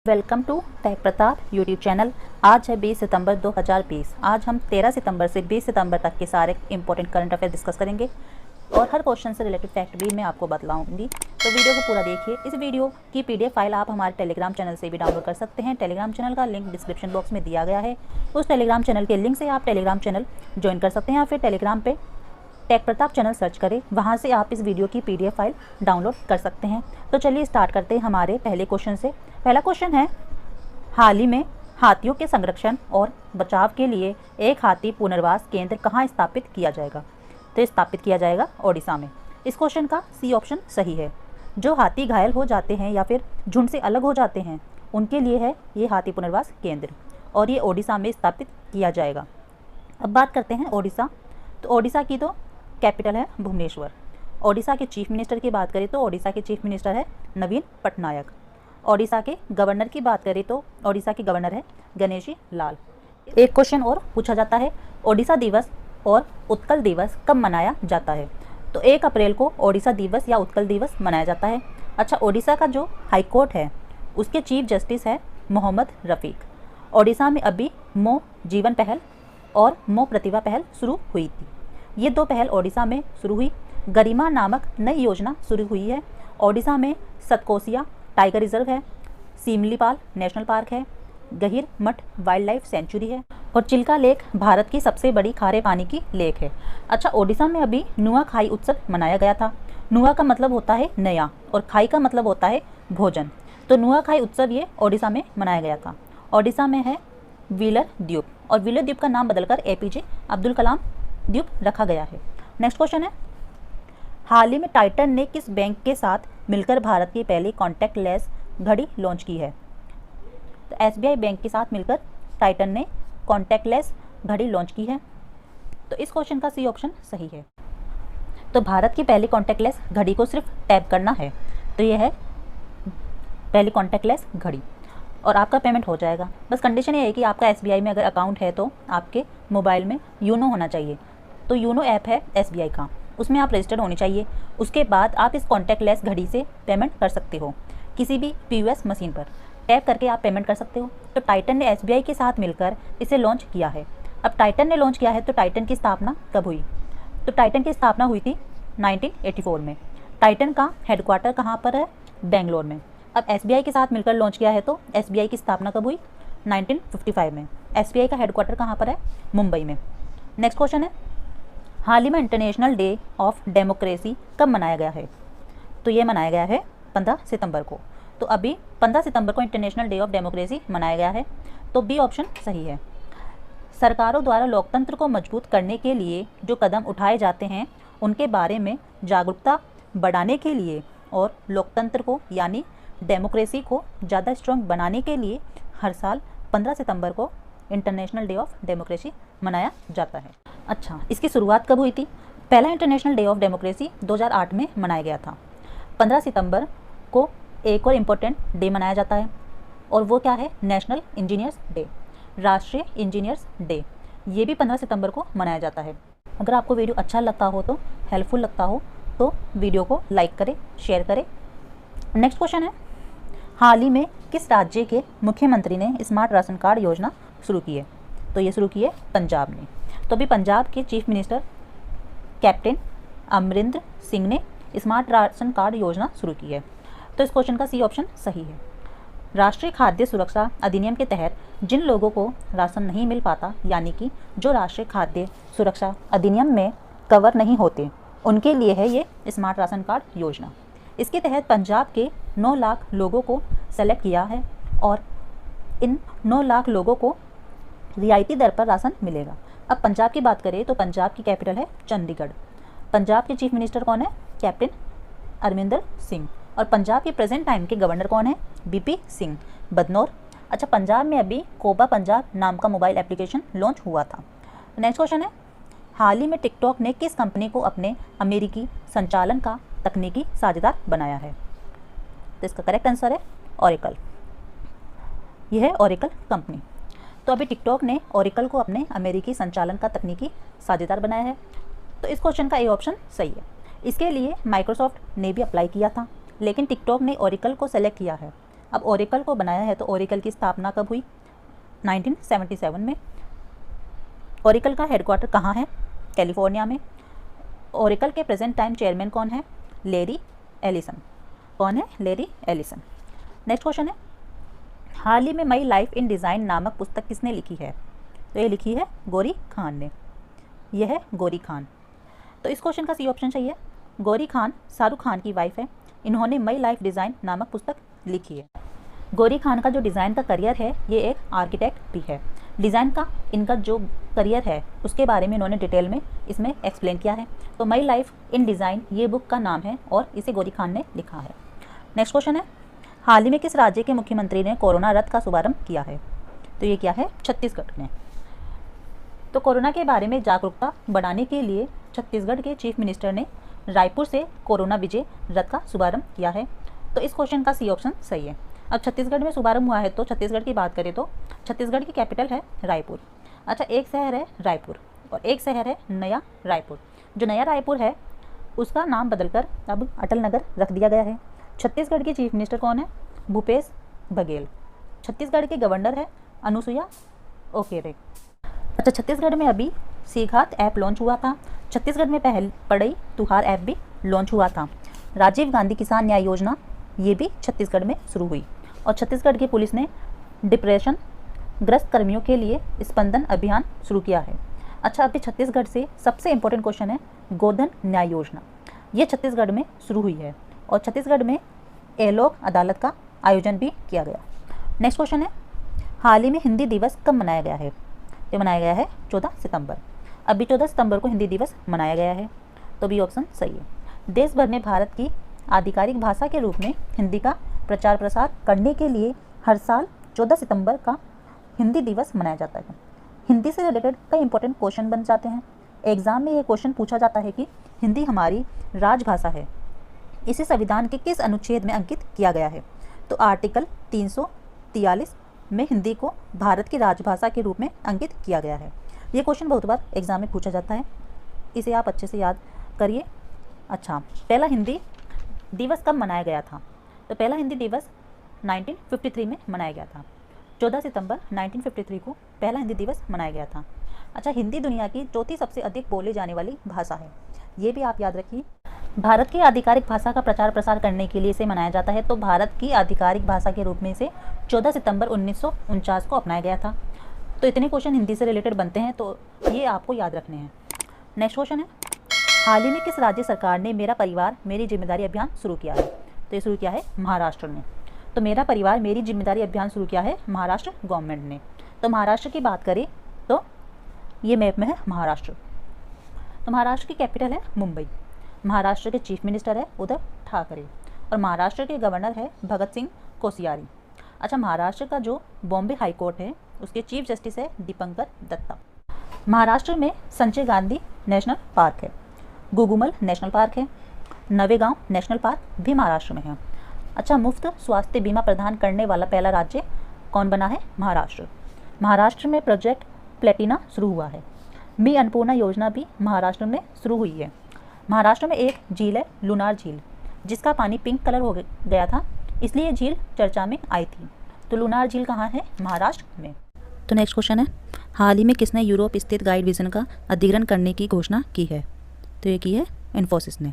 Welcome to tech Pratap YouTube channel. आज है 20 सितंबर 2020। आज हम 13 सितंबर से 20 सितंबर तक के सारे इंपॉर्टेंट करंट अफेयर डिस्कस करेंगे और हर क्वेश्चन से रिलेटेड फैक्ट भी मैं आपको बतलाऊंगी। तो वीडियो को पूरा देखिए। इस वीडियो की पीडीएफ फाइल आप हमारे टेलीग्राम चैनल से भी डाउनलोड कर सकते हैं। टेलीग्राम चैनल का लिंक डिस्क्रिप्शन बॉक्स में दिया गया है। उस टेलीग्राम चैनल के लिंक से आप टेलीग्राम चैनल ज्वाइन कर सकते हैं या फिर टेलीग्राम पे टेक प्रताप चैनल सर्च करें, वहाँ से आप इस वीडियो की पीडीएफ फाइल डाउनलोड कर सकते हैं। तो चलिए स्टार्ट करते हैं हमारे पहले क्वेश्चन से। पहला क्वेश्चन है, हाल ही में हाथियों के संरक्षण और बचाव के लिए एक हाथी पुनर्वास केंद्र कहाँ स्थापित किया जाएगा? तो स्थापित किया जाएगा ओडिशा में। इस क्वेश्चन का सी ऑप्शन सही है। जो हाथी घायल हो जाते हैं या फिर झुंड से अलग हो जाते हैं उनके लिए है ये हाथी पुनर्वास केंद्र और ये ओडिशा में स्थापित किया जाएगा। अब बात करते हैं ओडिशा। तो ओडिशा की तो कैपिटल है भुवनेश्वर। ओडिशा के चीफ मिनिस्टर की बात करें तो ओडिशा के चीफ मिनिस्टर है नवीन पटनायक। ओडिशा के गवर्नर की बात करें तो ओडिशा के गवर्नर है गणेशी लाल। एक क्वेश्चन और पूछा जाता है, ओडिशा दिवस और उत्कल दिवस कब मनाया जाता है? तो 1 अप्रैल को ओडिशा दिवस या उत्कल दिवस मनाया जाता है। अच्छा, ओडिशा का जो हाई कोर्ट है उसके चीफ जस्टिस है मोहम्मद रफ़ीक। ओडिशा में अभी मो जीवन पहल और मो प्रतिभा पहल शुरू हुई थी। ये 2 पहल ओडिशा में शुरू हुई। गरिमा नामक नई योजना शुरू हुई है। ओडिशा में सतकोसिया टाइगर रिजर्व है, सिमलीपाल नेशनल पार्क है, गहिर मठ वाइल्ड लाइफ सेंचुरी है और चिल्का लेक भारत की सबसे बड़ी खारे पानी की लेक है। अच्छा, ओडिशा में अभी नुआ खाई उत्सव मनाया गया था। नुआ का मतलब होता है नया और खाई का मतलब होता है भोजन। तो नुआ खाई उत्सव ये ओडिशा में मनाया गया था। ओडिशा में है व्हीलर द्वीप और व्हीलर द्वीप का नाम बदलकर एपीजे अब्दुल कलाम द्वीप रखा गया है। नेक्स्ट क्वेश्चन है, हाल ही में टाइटन ने किस बैंक के साथ मिलकर भारत की पहली कॉन्टैक्टलेस घड़ी लॉन्च की है? तो एसबीआई बैंक के साथ मिलकर टाइटन ने कॉन्टैक्टलेस घड़ी लॉन्च की है। तो इस क्वेश्चन का सी ऑप्शन सही है। तो भारत की पहली कॉन्टैक्टलेस घड़ी को सिर्फ टैप करना है, तो ये है पहली कॉन्टैक्टलेस घड़ी और आपका पेमेंट हो जाएगा। बस कंडीशन ये है कि आपका एसबीआई में अगर अकाउंट है तो आपके मोबाइल में यूनो होना चाहिए। तो यूनो ऐप है एसबीआई का, उसमें आप रजिस्टर्ड होनी चाहिए। उसके बाद आप इस कॉन्टैक्टलेस घड़ी से पेमेंट कर सकते हो। किसी भी पीओएस मशीन पर टैप करके आप पेमेंट कर सकते हो। तो टाइटन ने एसबीआई के साथ मिलकर इसे लॉन्च किया है। अब टाइटन ने लॉन्च किया है तो टाइटन की स्थापना कब हुई? तो टाइटन की स्थापना हुई थी 1984 में। टाइटन का हेडक्वार्टर कहाँ पर है? बेंगलोर में। अब एसबीआई के साथ मिलकर लॉन्च किया है तो एसबीआई की स्थापना कब हुई? 1955 में। एसबीआई का हेडक्वार्टर कहाँ पर है? मुंबई में। नेक्स्ट क्वेश्चन है, हाल ही में इंटरनेशनल डे ऑफ डेमोक्रेसी कब मनाया गया है? तो ये मनाया गया है 15 सितंबर को। तो अभी 15 सितंबर को इंटरनेशनल डे ऑफ डेमोक्रेसी मनाया गया है। तो बी ऑप्शन सही है। सरकारों द्वारा लोकतंत्र को मजबूत करने के लिए जो कदम उठाए जाते हैं उनके बारे में जागरूकता बढ़ाने के लिए और लोकतंत्र को यानी डेमोक्रेसी को ज़्यादा स्ट्रॉन्ग बनाने के लिए हर साल 15 सितंबर को इंटरनेशनल डे ऑफ डेमोक्रेसी मनाया जाता है। अच्छा, इसकी शुरुआत कब हुई थी? पहला इंटरनेशनल डे ऑफ डेमोक्रेसी 2008 में मनाया गया था। 15 सितंबर को एक और इम्पोर्टेंट डे मनाया जाता है और वो क्या है? नेशनल इंजीनियर्स डे, राष्ट्रीय इंजीनियर्स डे। ये भी 15 सितंबर को मनाया जाता है। अगर आपको वीडियो अच्छा लगता हो तो हेल्पफुल लगता हो तो वीडियो को लाइक करें, शेयर करें। नेक्स्ट क्वेश्चन है, हाल ही में किस राज्य के मुख्यमंत्री ने स्मार्ट राशन कार्ड योजना शुरू की है? तो ये शुरू की है पंजाब ने। तो अभी पंजाब के chief minister captain Amarinder Singh ने स्मार्ट राशन कार्ड योजना शुरू की है। तो इस क्वेश्चन का सी ऑप्शन सही है। राष्ट्रीय खाद्य सुरक्षा अधिनियम के तहत जिन लोगों को राशन नहीं मिल पाता, यानी कि जो राष्ट्रीय खाद्य सुरक्षा अधिनियम में कवर नहीं होते, उनके लिए है ये स्मार्ट राशन कार्ड योजना। इसके तहत पंजाब के 9 लाख लोगों को सेलेक्ट किया है और इन 9 लाख लोगों को रियायती दर पर राशन मिलेगा। अब पंजाब की बात करें तो पंजाब की कैपिटल है चंडीगढ़। पंजाब के चीफ मिनिस्टर कौन है? कैप्टन अमरिंदर सिंह। और पंजाब के प्रेजेंट टाइम के गवर्नर कौन है? बीपी सिंह बदनौर। अच्छा, पंजाब में अभी कोबा पंजाब नाम का मोबाइल एप्लीकेशन लॉन्च हुआ था। नेक्स्ट क्वेश्चन है, हाल ही में टिकटॉक ने किस कंपनी को अपने अमेरिकी संचालन का तकनीकी साझेदार बनाया है? तो इसका करेक्ट आंसर है ओरेकल। यह है ओरेकल कंपनी। तो अभी टिकटॉक ने ओरेकल को अपने अमेरिकी संचालन का तकनीकी साझेदार बनाया है। तो इस क्वेश्चन का ए ऑप्शन सही है। इसके लिए माइक्रोसॉफ्ट ने भी अप्लाई किया था, लेकिन टिकटॉक ने ओरेकल को सेलेक्ट किया है। अब ओरेकल को बनाया है तो ओरेकल की स्थापना कब हुई? 1977 में। ओरेकल का हेडक्वार्टर कहाँ है? कैलिफोर्निया में। ओरेकल के प्रेजेंट टाइम चेयरमैन कौन है? Larry Ellison. कौन है? Larry Ellison. नेक्स्ट क्वेश्चन है, हाल ही में माई लाइफ इन डिज़ाइन नामक पुस्तक किसने लिखी है? तो ये लिखी है गौरी खान ने। यह है गौरी खान। तो इस क्वेश्चन का सी ऑप्शन चाहिए। गौरी खान शाहरुख खान की वाइफ है। इन्होंने माई लाइफ डिज़ाइन नामक पुस्तक लिखी है। गौरी खान का जो डिज़ाइन का करियर है ये एक आर्किटेक्ट भी है। डिज़ाइन का इनका जो करियर है उसके बारे में इन्होंने डिटेल में इसमें एक्सप्लेन किया है। तो माई लाइफ इन डिज़ाइन ये बुक का नाम है और इसे गौरी खान ने लिखा है। नेक्स्ट क्वेश्चन है, हाल ही में किस राज्य के मुख्यमंत्री ने कोरोना रथ का शुभारंभ किया है? तो ये क्या है? छत्तीसगढ़ ने। तो कोरोना के बारे में जागरूकता बढ़ाने के लिए छत्तीसगढ़ के चीफ मिनिस्टर ने रायपुर से कोरोना विजय रथ का शुभारंभ किया है। तो इस क्वेश्चन का सी ऑप्शन सही है। अब छत्तीसगढ़ में शुभारंभ हुआ है तो छत्तीसगढ़ की बात करें तो छत्तीसगढ़ की कैपिटल है रायपुर। अच्छा, एक शहर है रायपुर और एक शहर है नया रायपुर। जो नया रायपुर है उसका नाम बदलकर अब अटल नगर रख दिया गया है। छत्तीसगढ़ के चीफ मिनिस्टर कौन है? भूपेश बघेल। छत्तीसगढ़ के गवर्नर है अनुसुईया उइके। अच्छा, छत्तीसगढ़ में अभी सीघात ऐप लॉन्च हुआ था। छत्तीसगढ़ में पहल पड़ई तुहार ऐप भी लॉन्च हुआ था। राजीव गांधी किसान न्याय योजना ये भी छत्तीसगढ़ में शुरू हुई और छत्तीसगढ़ की पुलिस ने डिप्रेशन ग्रस्त कर्मियों के लिए स्पंदन अभियान शुरू किया है। अच्छा, अभी छत्तीसगढ़ से सबसे इंपॉर्टेंट क्वेश्चन है गोधन न्याय योजना। ये छत्तीसगढ़ में शुरू हुई है और छत्तीसगढ़ में लोक अदालत का आयोजन भी किया गया। नेक्स्ट क्वेश्चन है, हाल ही में हिंदी दिवस कब मनाया गया है? ये मनाया गया है 14 सितंबर। अभी 14 सितंबर को हिंदी दिवस मनाया गया है, तो बी ऑप्शन सही है। देश भर में भारत की आधिकारिक भाषा के रूप में हिंदी का प्रचार प्रसार करने के लिए हर साल 14 सितंबर का हिंदी दिवस मनाया जाता है। हिंदी से रिलेटेड कई इंपॉर्टेंट क्वेश्चन बन जाते हैं। एग्जाम में ये क्वेश्चन पूछा जाता है कि हिंदी हमारी राजभाषा है, इसे संविधान के किस अनुच्छेद में अंकित किया गया है? तो आर्टिकल 343 में हिंदी को भारत की राजभाषा के रूप में अंकित किया गया है। ये क्वेश्चन बहुत बार एग्जाम में पूछा जाता है, इसे आप अच्छे से याद करिए। अच्छा, पहला हिंदी दिवस कब मनाया गया था? तो पहला हिंदी दिवस 1953 में मनाया गया था। 14 सितंबर 1953 को पहला हिंदी दिवस मनाया गया था। अच्छा, हिंदी दुनिया की चौथी सबसे अधिक बोली जाने वाली भाषा है, ये भी आप याद रखिए। भारत की आधिकारिक भाषा का प्रचार प्रसार करने के लिए इसे मनाया जाता है। तो भारत की आधिकारिक भाषा के रूप में इसे 14 सितंबर 1949 को अपनाया गया था। तो इतने क्वेश्चन हिंदी से रिलेटेड बनते हैं, तो ये आपको याद रखने हैं। नेक्स्ट क्वेश्चन है, हाल ही में किस राज्य सरकार ने मेरा परिवार मेरी जिम्मेदारी अभियान शुरू किया है? तो ये शुरू किया है महाराष्ट्र ने। तो मेरा परिवार मेरी जिम्मेदारी अभियान शुरू किया है महाराष्ट्र गवर्नमेंट ने। तो महाराष्ट्र की बात करें तो ये मैप में है महाराष्ट्र। तो महाराष्ट्र की कैपिटल है मुंबई। महाराष्ट्र के चीफ मिनिस्टर है उद्धव ठाकरे और महाराष्ट्र के गवर्नर है भगत सिंह कोश्यारी। अच्छा, महाराष्ट्र का जो बॉम्बे हाई कोर्ट है उसके चीफ जस्टिस है दीपंकर दत्ता। महाराष्ट्र में संजय गांधी नेशनल पार्क है, गुगुमल नेशनल पार्क है, नवेगांव नेशनल पार्क भी महाराष्ट्र में है। अच्छा, मुफ्त स्वास्थ्य बीमा प्रदान करने वाला पहला राज्य कौन बना है? महाराष्ट्र। महाराष्ट्र में प्रोजेक्ट प्लेटिना शुरू हुआ है। मी अन्नपूर्णा योजना भी महाराष्ट्र में शुरू हुई है। महाराष्ट्र में एक झील है लुनार झील, जिसका पानी पिंक कलर हो गया था, इसलिए झील चर्चा में आई थी। तो लुनार झील कहाँ है? महाराष्ट्र में। तो नेक्स्ट क्वेश्चन है, हाल ही में किसने यूरोप स्थित गाइड विजन का अधिग्रहण करने की घोषणा की है? तो ये की है इन्फोसिस ने।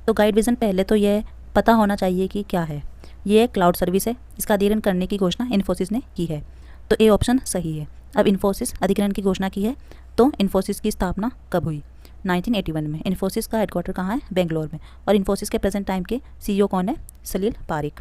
तो गाइड विजन पहले तो यह पता होना चाहिए कि क्या है। ये क्लाउड सर्विस है, इसका अधिग्रहण करने की घोषणा इन्फोसिस ने की है। तो ए ऑप्शन सही है। अब इन्फोसिस अधिग्रहण की घोषणा की है, तो इन्फोसिस की स्थापना कब हुई? 1981 में। इन्फोसिस का हेडक्वार्टर कहाँ है? बेंगलोर में। और इन्फोसिस के प्रेजेंट टाइम के सीईओ कौन है? सलील पारिक।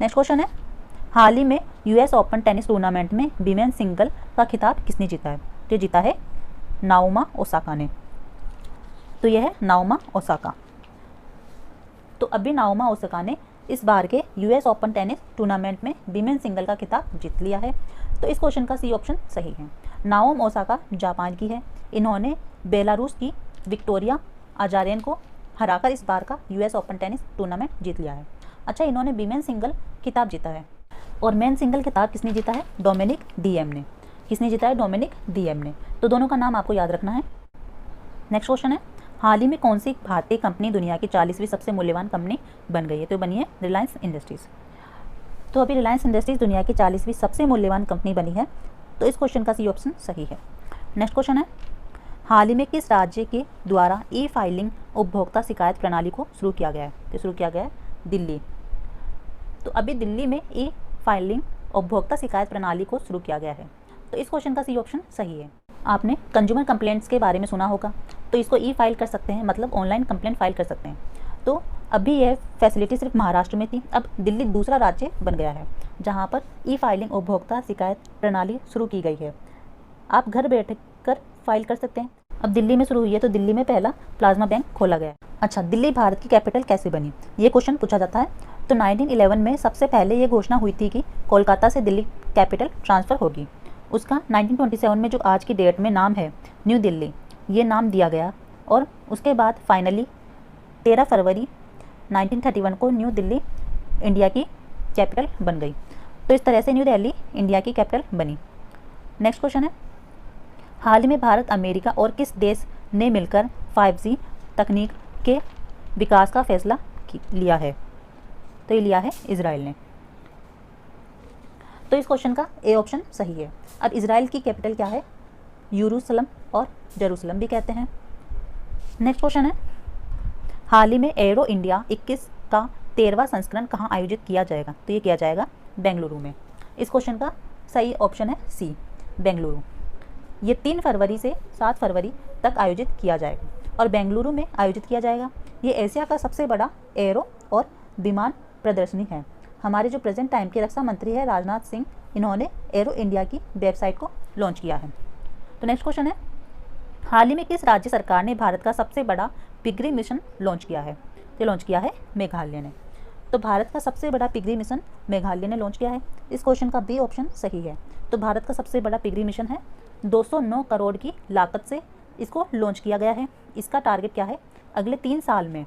नेक्स्ट क्वेश्चन है, हाल ही में यूएस ओपन टेनिस टूर्नामेंट में विमेन सिंगल का खिताब किसने जीता है? तो जीता है नाओमी ओसाका ने। तो यह है नाओमी ओसाका। तो अभी नाओमी ओसाका ने इस बार के यूएस ओपन टेनिस टूर्नामेंट में विमेन सिंगल का खिताब जीत लिया है। तो इस क्वेश्चन का सी ऑप्शन सही है। नाओमी ओसाका जापान की है। इन्होंने बेलारूस की विक्टोरिया अजारेन को हराकर इस बार का यूएस ओपन टेनिस टूर्नामेंट जीत लिया है। अच्छा, इन्होंने विमेन सिंगल खिताब जीता है। और मेन सिंगल खिताब किसने जीता है? डोमिनिक डीएम ने। किसने जीता है? डोमिनिक डीएम ने। तो दोनों का नाम आपको याद रखना है। नेक्स्ट क्वेश्चन है, हाल ही में कौन सी भारतीय कंपनी दुनिया की 40वीं सबसे मूल्यवान कंपनी बन गई है? तो बनी है रिलायंस इंडस्ट्रीज। तो अभी रिलायंस इंडस्ट्रीज दुनिया की 40वीं सबसे मूल्यवान कंपनी बनी है, तो इस क्वेश्चन का सी ऑप्शन सही है। नेक्स्ट क्वेश्चन है, हाल ही में किस राज्य के द्वारा ई फाइलिंग उपभोक्ता शिकायत प्रणाली को शुरू किया गया है? तो शुरू किया गया है दिल्ली। तो अभी दिल्ली में ई फाइलिंग उपभोक्ता शिकायत प्रणाली को शुरू किया गया है, तो इस क्वेश्चन का सी ऑप्शन सही है। आपने कंज्यूमर कंप्लेंट्स के बारे में सुना होगा, तो इसको ई फाइल कर सकते हैं, मतलब ऑनलाइन कंप्लेंट फाइल कर सकते हैं। तो अभी यह फैसिलिटी सिर्फ महाराष्ट्र में थी, अब दिल्ली दूसरा राज्य बन गया है जहां पर ई फाइलिंग उपभोक्ता शिकायत प्रणाली शुरू की गई है। आप घर बैठ कर फाइल कर सकते हैं। अब दिल्ली में शुरू हुई है, तो दिल्ली में पहला प्लाज्मा बैंक खोला गया। अच्छा, दिल्ली भारत की कैपिटल कैसे बनी, ये क्वेश्चन पूछा जाता है। तो 1911 में सबसे पहले ये घोषणा हुई थी कि कोलकाता से दिल्ली कैपिटल ट्रांसफ़र होगी। उसका 1927 में जो आज की डेट में नाम है न्यू दिल्ली, ये नाम दिया गया, और उसके बाद फाइनली 13 फरवरी 1931 को न्यू दिल्ली इंडिया की कैपिटल बन गई। तो इस तरह से न्यू दिल्ली इंडिया की कैपिटल बनी। नेक्स्ट क्वेश्चन है, हाल ही में भारत, अमेरिका और किस देश ने मिलकर 5G तकनीक के विकास का फैसला लिया है? तो ये लिया है इजराइल ने। तो इस क्वेश्चन का ए ऑप्शन सही है। अब इजराइल की कैपिटल क्या है? यरूशलेम और जेरूसलम भी कहते हैं। नेक्स्ट क्वेश्चन है, हाल ही में एरो इंडिया 21 का 13वां संस्करण कहाँ आयोजित किया जाएगा? तो ये किया जाएगा बेंगलुरु में। इस क्वेश्चन का सही ऑप्शन है सी, बेंगलुरु। ये 3 फरवरी से 7 फरवरी तक आयोजित किया जाएगा और बेंगलुरु में आयोजित किया जाएगा। ये एशिया का सबसे बड़ा एरो और विमान प्रदर्शनी है। हमारे जो प्रेजेंट टाइम के रक्षा मंत्री है राजनाथ सिंह, इन्होंने एरो इंडिया की वेबसाइट को लॉन्च किया है। तो नेक्स्ट क्वेश्चन है, हाल ही में किस राज्य सरकार ने भारत का सबसे बड़ा पिगरी मिशन लॉन्च किया है? तो लॉन्च किया है मेघालय ने। तो भारत का सबसे बड़ा पिगरी मिशन मेघालय ने लॉन्च किया है। इस क्वेश्चन का बी ऑप्शन सही है। तो भारत का सबसे बड़ा पिगरी मिशन है, 209 करोड़ की लागत से इसको लॉन्च किया गया है। इसका टारगेट क्या है? अगले 3 साल में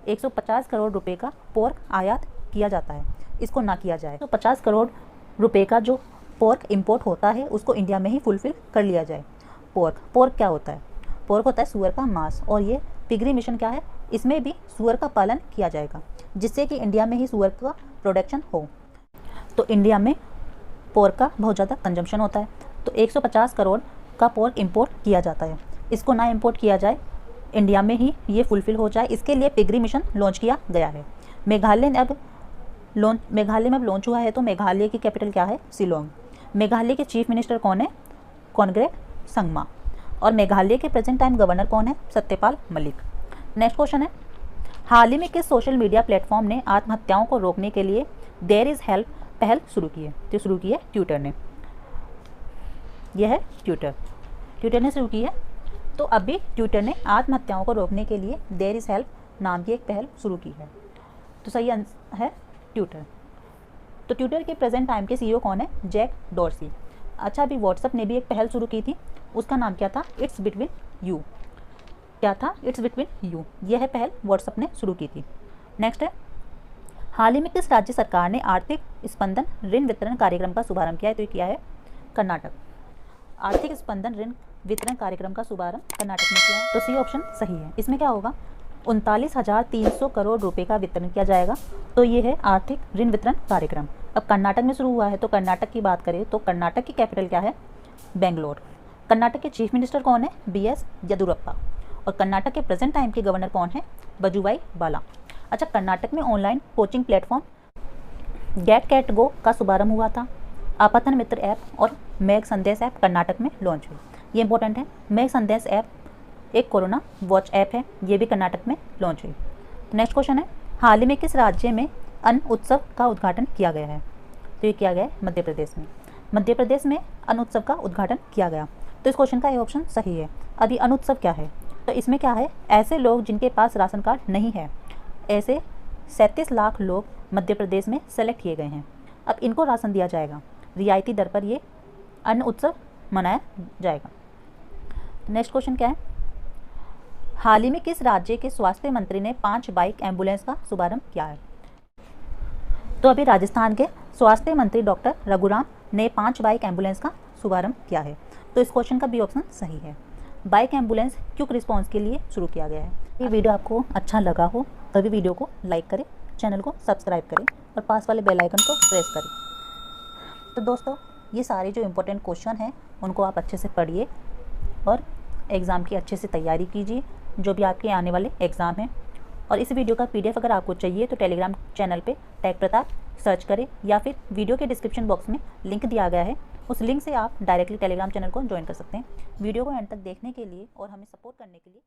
150 करोड़ रुपए का पोर्क आयात किया जाता है, इसको ना किया जाए। तो 50 करोड़ रुपए का जो पोर्क इंपोर्ट होता है उसको इंडिया में ही फुलफिल कर लिया जाए। पोर्क क्या होता है? पोर्क होता है सुअर का मांस, और ये पिगरी मिशन क्या है? इसमें भी सुअर का पालन किया जाएगा, जिससे कि इंडिया में ही सुअर का प्रोडक्शन हो। तो इंडिया में पोर्क का बहुत ज़्यादा कंजम्पशन होता है, तो 150 करोड़ का पोर्क इंपोर्ट किया जाता है। इसको ना इंपोर्ट किया जाए, इंडिया में ही ये फुलफिल हो जाए, इसके लिए पिगरी मिशन लॉन्च किया गया है। मेघालय में अब लॉन्च हुआ है। तो मेघालय की कैपिटल क्या है? शिलोंग। मेघालय के चीफ मिनिस्टर कौन है? कॉन्ग्रेट संगमा। और मेघालय के प्रेजेंट टाइम गवर्नर कौन है? सत्यपाल मलिक। नेक्स्ट क्वेश्चन है, हाल ही में किस सोशल मीडिया प्लेटफॉर्म ने आत्महत्याओं को रोकने के लिए देयर इज़ हेल्प पहल शुरू की है? तो शुरू की है ट्विटर ने। यह है ट्विटर ने शुरू की है। तो अभी ट्विटर ने आत्महत्याओं को रोकने के लिए देयर इज़ हेल्प नाम की एक पहल शुरू की है। तो सही आंसर है ट्विटर। तो ट्विटर के प्रेजेंट टाइम के सीईओ कौन है? Jack Dorsey. अच्छा, अभी व्हाट्सएप ने भी एक पहल शुरू की थी, उसका नाम क्या था? It's between you. क्या था? It's between you. यह पहल व्हाट्सएप ने शुरू की थी। नेक्स्ट है, हाल ही में किस राज्य सरकार ने आर्थिक स्पंदन ऋण वितरण कार्यक्रम का शुभारंभ किया है? तो ये किया है कर्नाटक। आर्थिक स्पंदन ऋण वितरण कार्यक्रम का शुभारंभ कर्नाटक ने किया है। तो सी ऑप्शन सही है। इसमें क्या होगा? 39,300 करोड़ रुपए का वितरण किया जाएगा। तो ये है आर्थिक ऋण वितरण कार्यक्रम। अब कर्नाटक में शुरू हुआ है, तो कर्नाटक की बात करें तो कर्नाटक की कैपिटल क्या है? बेंगलोर। कर्नाटक के चीफ मिनिस्टर कौन है? BS येदियुरप्पा। और कर्नाटक के प्रेजेंट टाइम के गवर्नर कौन है? वजुभाई वाला। अच्छा, कर्नाटक में online coaching platform get cat go का शुभारंभ हुआ था। आपतन मित्र ऐप और मेघ संदेश ऐप कर्नाटक में लॉन्च हुई। ये इंपॉर्टेंट है। मेघ संदेश ऐप एक कोरोना वॉच ऐप है, ये भी कर्नाटक में लॉन्च हुई। नेक्स्ट क्वेश्चन है, हाल ही में किस राज्य में अन्न उत्सव का उद्घाटन किया गया है? तो ये किया गया है मध्य प्रदेश में। मध्य प्रदेश में अन्न उत्सव का उद्घाटन किया गया। तो इस क्वेश्चन का ये ऑप्शन सही है। अभी अन्न उत्सव क्या है? तो इसमें क्या है? ऐसे लोग जिनके पास राशन कार्ड नहीं है, ऐसे 37 लाख लोग मध्य प्रदेश में सेलेक्ट किए गए हैं। अब इनको राशन दिया जाएगा, रियायती दर पर ये अन्न उत्सव मनाया जाएगा। नेक्स्ट क्वेश्चन क्या है, हाल ही में किस राज्य के स्वास्थ्य मंत्री ने 5 बाइक एम्बुलेंस का शुभारंभ किया है? तो अभी राजस्थान के स्वास्थ्य मंत्री डॉक्टर रघुराम ने 5 बाइक एम्बुलेंस का शुभारंभ किया है। तो इस क्वेश्चन का बी ऑप्शन सही है। बाइक एम्बुलेंस क्विक रिस्पांस के लिए शुरू किया गया है। ये वीडियो आपको अच्छा लगा हो तभी वीडियो को लाइक करें, चैनल को सब्सक्राइब करें और पास वाले बेल आइकन को प्रेस करें। तो दोस्तों, ये सारे जो इम्पोर्टेंट क्वेश्चन हैं उनको आप अच्छे से पढ़िए और एग्ज़ाम की अच्छे से तैयारी कीजिए, जो भी आपके आने वाले एग्ज़ाम हैं। और इस वीडियो का PDF अगर आपको चाहिए तो टेलीग्राम चैनल पे टैग प्रताप सर्च करें, या फिर वीडियो के डिस्क्रिप्शन बॉक्स में लिंक दिया गया है, उस लिंक से आप डायरेक्टली टेलीग्राम चैनल को ज्वाइन कर सकते हैं। वीडियो को एंड तक देखने के लिए और हमें सपोर्ट करने के लिए